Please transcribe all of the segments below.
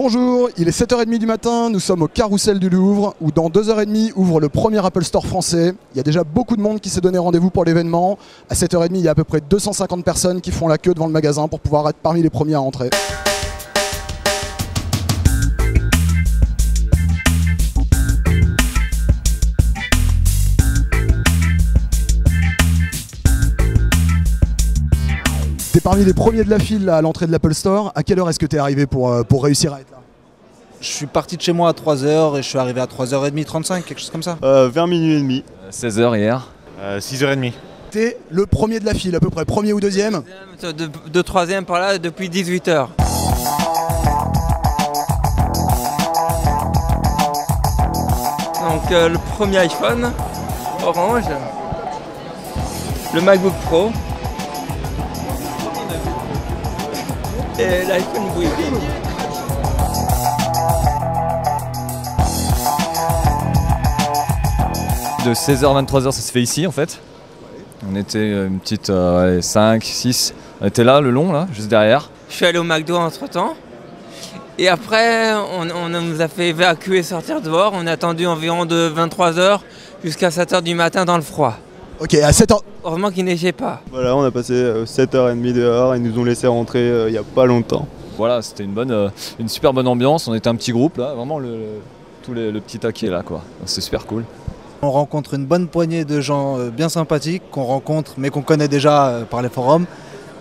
Bonjour, il est 7h30 du matin, nous sommes au Carrousel du Louvre où dans 2h30 ouvre le premier Apple Store français. Il y a déjà beaucoup de monde qui s'est donné rendez-vous pour l'événement. À 7h30, il y a à peu près 250 personnes qui font la queue devant le magasin pour pouvoir être parmi les premiers à entrer. T'es parmi les premiers de la file là, à l'entrée de l'Apple Store. À quelle heure est-ce que t'es arrivé pour réussir à être là? Je suis parti de chez moi à 3h et je suis arrivé à 3h30, 35, quelque chose comme ça. Vers minuit et demi. 16h hier. 6h30. T'es le premier de la file, à peu près, premier ou deuxième? De troisième par là depuis 18h. Donc le premier iPhone, orange, le MacBook Pro et l'iPhone Louis. De 16h à 23h, ça se fait ici en fait. On était une petite 5, 6. On était là, le long, là, juste derrière. Je suis allé au McDo entre temps. Et après, on nous a fait évacuer, sortir dehors. On a attendu environ de 23h jusqu'à 7h du matin dans le froid. Ok, à 7h. Heureusement qu'il neigeait pas. Voilà, on a passé 7h30 dehors, ils nous ont laissé rentrer il n'y a pas longtemps. Voilà, c'était une super bonne ambiance. On était un petit groupe là, vraiment le petit taquet là quoi. C'est super cool. On rencontre une bonne poignée de gens bien sympathiques qu'on rencontre mais qu'on connaît déjà par les forums.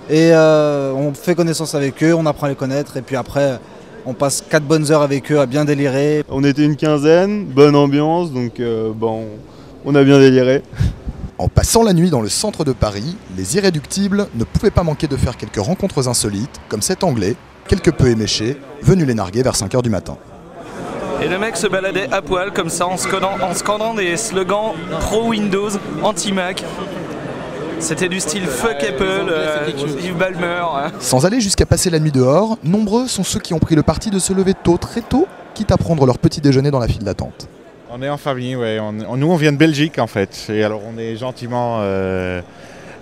Et on fait connaissance avec eux, on apprend à les connaître et puis après on passe 4 bonnes heures avec eux à bien délirer. On était une quinzaine, bonne ambiance, donc on a bien déliré. En passant la nuit dans le centre de Paris, les irréductibles ne pouvaient pas manquer de faire quelques rencontres insolites, comme cet Anglais, quelque peu éméché, venu les narguer vers 5h du matin. Et le mec se baladait à poil comme ça en scandant des slogans pro Windows, anti-Mac. C'était du style fuck Apple, Yves Ballmer. Sans aller jusqu'à passer la nuit dehors, nombreux sont ceux qui ont pris le parti de se lever tôt, très tôt, quitte à prendre leur petit déjeuner dans la file d'attente. On est en famille, ouais. Nous on vient de Belgique en fait. Et alors on est gentiment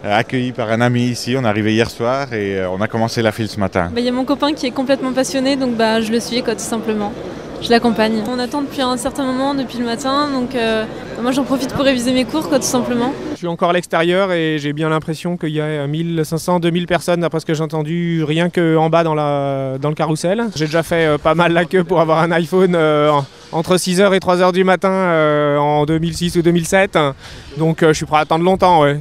accueillis par un ami ici. On est arrivé hier soir et on a commencé la file ce matin. Il y a mon copain qui est complètement passionné, donc je le suis quoi, tout simplement. Je l'accompagne. On attend depuis un certain moment, depuis le matin, donc moi j'en profite pour réviser mes cours quoi, tout simplement. Je suis encore à l'extérieur et j'ai bien l'impression qu'il y a 1500-2000 personnes d'après ce que j'ai entendu, rien qu'en bas dans le carrousel. J'ai déjà fait pas mal la queue pour avoir un iPhone entre 6h et 3h du matin en 2006 ou 2007, donc je suis prêt à attendre longtemps. Ouais.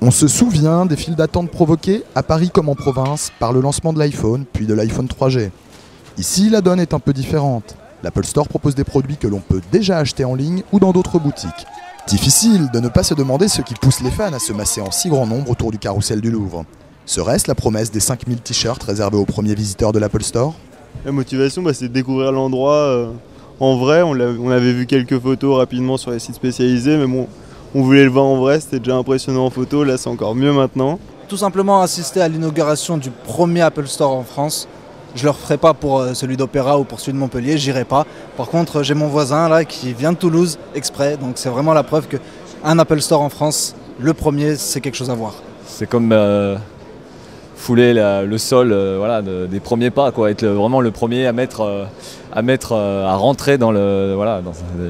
On se souvient des files d'attente provoquées, à Paris comme en province, par le lancement de l'iPhone, puis de l'iPhone 3G. Ici, la donne est un peu différente. L'Apple Store propose des produits que l'on peut déjà acheter en ligne ou dans d'autres boutiques. Difficile de ne pas se demander ce qui pousse les fans à se masser en si grand nombre autour du Carrousel du Louvre. Serait-ce la promesse des 5000 t-shirts réservés aux premiers visiteurs de l'Apple Store? La motivation, c'est de découvrir l'endroit en vrai. On avait vu quelques photos rapidement sur les sites spécialisés, mais bon, on voulait le voir en vrai, c'était déjà impressionnant en photo, là c'est encore mieux maintenant. Tout simplement assister à l'inauguration du premier Apple Store en France. Je ne le referai pas pour celui d'Opéra ou pour celui de Montpellier, j'irai pas. Par contre, j'ai mon voisin là qui vient de Toulouse exprès, donc c'est vraiment la preuve qu'un Apple Store en France, le premier, c'est quelque chose à voir. C'est comme fouler le sol des premiers pas, quoi. Être vraiment le premier à rentrer dans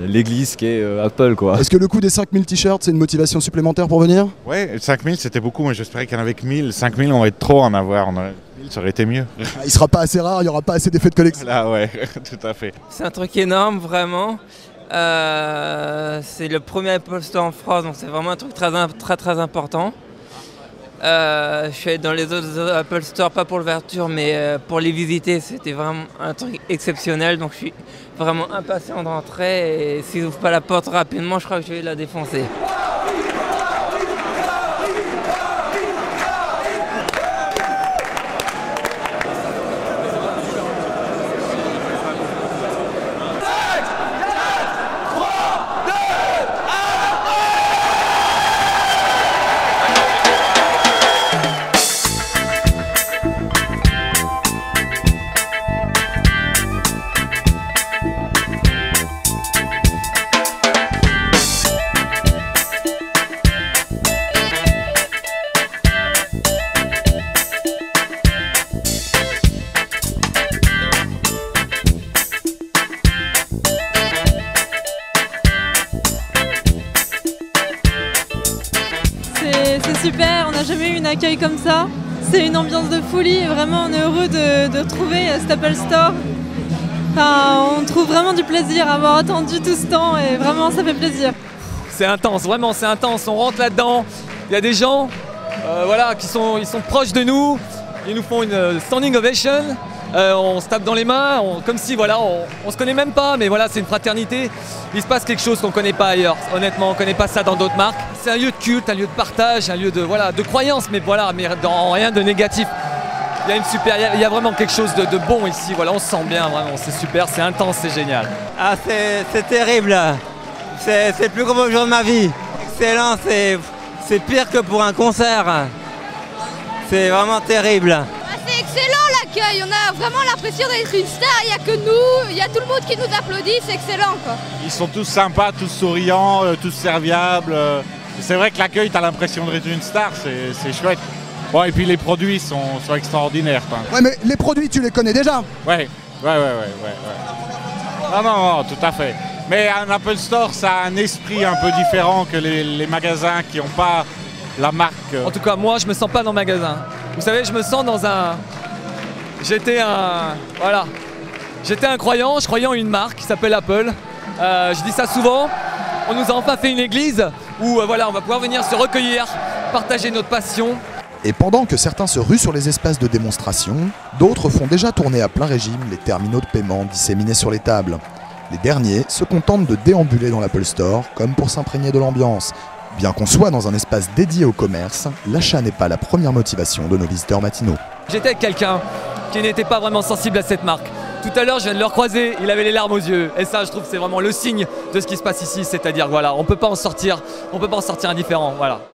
l'église qui est Apple, quoi. Est-ce que le coût des 5000 t-shirts, c'est une motivation supplémentaire pour venir? Ouais, 5000 c'était beaucoup, mais j'espérais qu'il y en avait que 1000. 5000 on va être trop en avoir. 1000 ça aurait été mieux. Il sera pas assez rare, il n'y aura pas assez d'effets de collection. Là, ouais, tout à fait. C'est un truc énorme, vraiment. C'est le premier Apple Store en France, donc c'est vraiment un truc très important. Je suis allé dans les autres Apple Store, pas pour l'ouverture, mais pour les visiter. C'était vraiment un truc exceptionnel, donc je suis vraiment impatient d'entrer. Et s'ils n'ouvrent pas la porte rapidement, je crois que je vais la défoncer. C'est super, on n'a jamais eu un accueil comme ça. C'est une ambiance de folie et vraiment on est heureux de retrouver cet Apple Store. Enfin, on trouve vraiment du plaisir à avoir attendu tout ce temps et vraiment ça fait plaisir. C'est intense, vraiment c'est intense, on rentre là-dedans, il y a des gens voilà, ils sont proches de nous, ils nous font une standing ovation, on se tape dans les mains, comme si voilà, on se connaît même pas, mais voilà, c'est une fraternité. Il se passe quelque chose qu'on ne connaît pas ailleurs, honnêtement, on ne connaît pas ça dans d'autres marques. C'est un lieu de culte, un lieu de partage, un lieu de, voilà, de croyance, mais voilà, mais dans rien de négatif. Il y a vraiment quelque chose de bon ici, voilà, on se sent bien, vraiment, c'est super, c'est intense, c'est génial. Ah, c'est terrible, c'est le plus gros jour de ma vie. Excellent, c'est pire que pour un concert. C'est vraiment terrible. C'est excellent l'accueil, on a vraiment l'impression d'être une star, il n'y a que nous, il y a tout le monde qui nous applaudit, c'est excellent quoi. Ils sont tous sympas, tous souriants, tous serviables. C'est vrai que l'accueil, tu as l'impression d'être une star, c'est chouette. Bon, et puis les produits sont extraordinaires. Quoi. Ouais, mais les produits, tu les connais déjà. Ouais. Non, tout à fait. Mais un Apple Store, ça a un esprit un peu différent que les magasins qui n'ont pas la marque. En tout cas, moi, je me sens pas dans le magasin. Vous savez, je me sens dans un... J'étais un croyant, je croyais en une marque qui s'appelle Apple. Je dis ça souvent. On nous a enfin fait une église où voilà, on va pouvoir venir se recueillir, partager notre passion. Et pendant que certains se ruent sur les espaces de démonstration, d'autres font déjà tourner à plein régime les terminaux de paiement disséminés sur les tables. Les derniers se contentent de déambuler dans l'Apple Store comme pour s'imprégner de l'ambiance. Bien qu'on soit dans un espace dédié au commerce, l'achat n'est pas la première motivation de nos visiteurs matinaux. J'étais avec quelqu'un qui n'était pas vraiment sensible à cette marque. Tout à l'heure, je viens de le recroiser, il avait les larmes aux yeux. Et ça, je trouve, c'est vraiment le signe de ce qui se passe ici. C'est-à-dire, voilà, on peut pas en sortir indifférent, voilà.